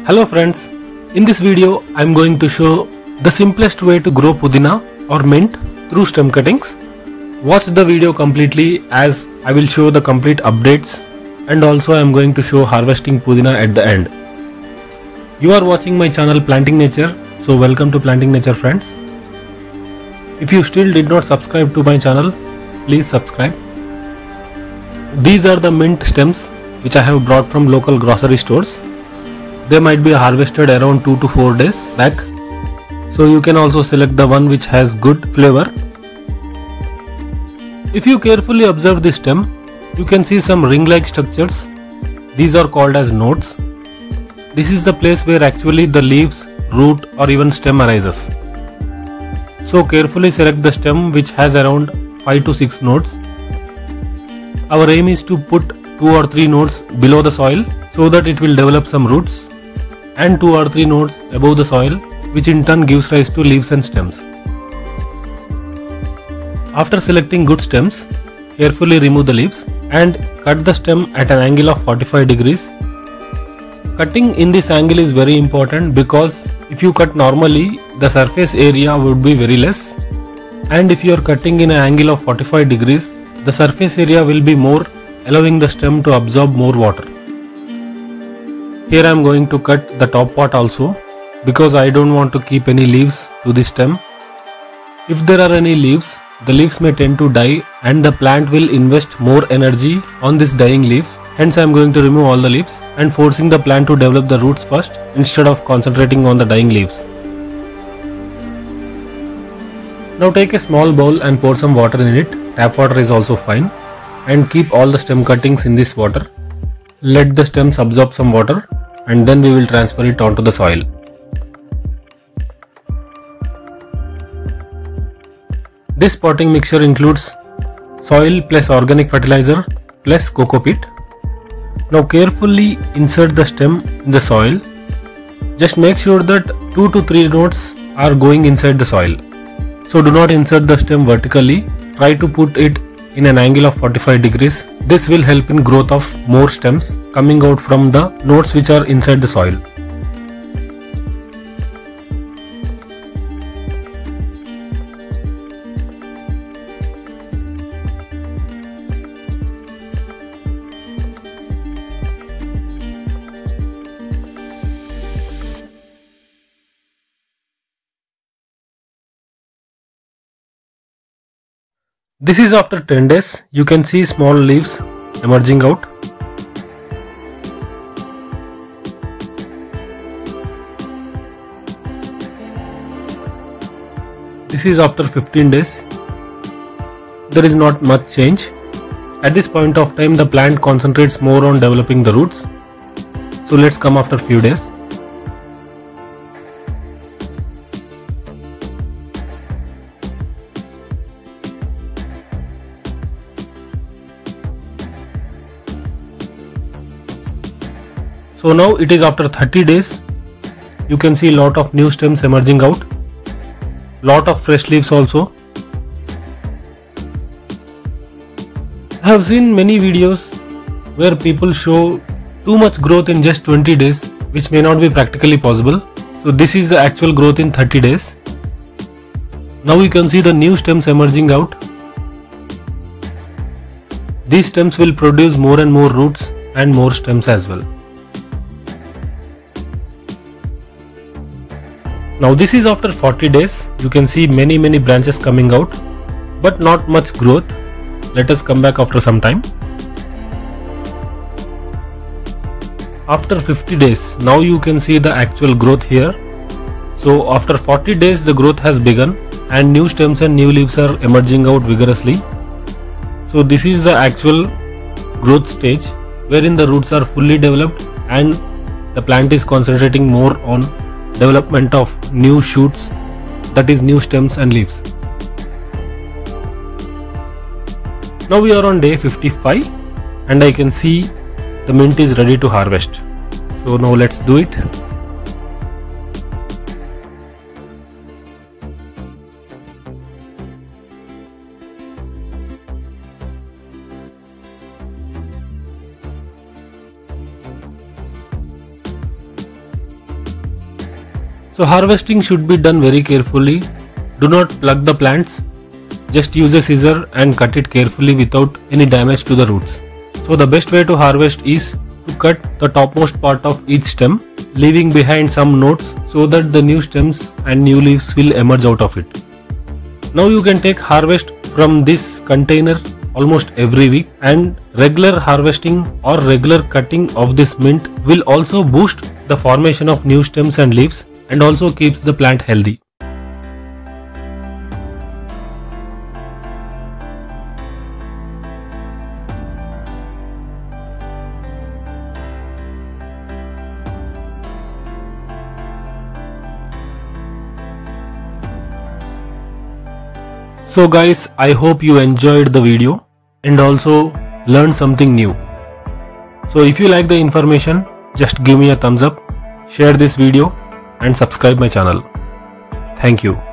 Hello friends, in this video I am going to show the simplest way to grow pudina or mint through stem cuttings. Watch the video completely as I will show the complete updates and also I am going to show harvesting pudina at the end. You are watching my channel Planting Nature, so welcome to Planting Nature friends. If you still did not subscribe to my channel, please subscribe. These are the mint stems which I have brought from local grocery stores. They might be harvested around 2 to 4 days back, so you can also select the one which has good flavor. If you carefully observe this stem, you can see some ring-like structures. These are called as nodes. This is the place where actually the leaves, root or even stem arises. So carefully select the stem which has around 5 to 6 nodes. Our aim is to put 2 or 3 nodes below the soil so that it will develop some roots, and 2 or 3 nodes above the soil, which in turn gives rise to leaves and stems. After selecting good stems, carefully remove the leaves and cut the stem at an angle of 45 degrees. Cutting in this angle is very important because if you cut normally, the surface area would be very less, and if you are cutting in an angle of 45 degrees, the surface area will be more, allowing the stem to absorb more water. Here I am going to cut the top part also because I don't want to keep any leaves to the stem. If there are any leaves, the leaves may tend to die and the plant will invest more energy on this dying leaves. Hence I am going to remove all the leaves and forcing the plant to develop the roots first instead of concentrating on the dying leaves. Now take a small bowl and pour some water in it. Tap water is also fine, and keep all the stem cuttings in this water. Let the stems absorb some water and then we will transfer it onto the soil. This potting mixture includes soil plus organic fertilizer plus coco peat. Now carefully insert the stem in the soil. Just make sure that 2 to 3 nodes are going inside the soil. So do not insert the stem vertically. Try to put it in an angle of 45 degrees. This will help in growth of more stems coming out from the nodes which are inside the soil. This is after 10 days. You can see small leaves emerging out. This is after 15 days. There is not much change. At this point of time, the plant concentrates more on developing the roots. So let's come after few days. So now it is after 30 days. You can see lot of new stems emerging out. Lot of fresh leaves also. I have seen many videos where people show too much growth in just 20 days, which may not be practically possible. So this is the actual growth in 30 days. Now you can see the new stems emerging out. These stems will produce more and more roots and more stems as well. Now this is after 40 days. You can see many branches coming out, but not much growth. Let us come back after some time. After 50 days, now you can see the actual growth here. So after 40 days the growth has begun and new stems and new leaves are emerging out vigorously. So this is the actual growth stage wherein the roots are fully developed and the plant is concentrating more on development of new shoots, that is new stems and leaves. Now we are on day 55 and I can see the mint is ready to harvest. So now let's do it. So harvesting should be done very carefully. Do not pluck the plants. Just use a scissor and cut it carefully without any damage to the roots. So the best way to harvest is to cut the topmost part of each stem, leaving behind some nodes so that the new stems and new leaves will emerge out of it. Now you can take harvest from this container almost every week, and regular harvesting or regular cutting of this mint will also boost the formation of new stems and leaves and also keeps the plant healthy. So guys, I hope you enjoyed the video and also learned something new. So if you like the information, just give me a thumbs up, share this video and subscribe my channel. Thank you.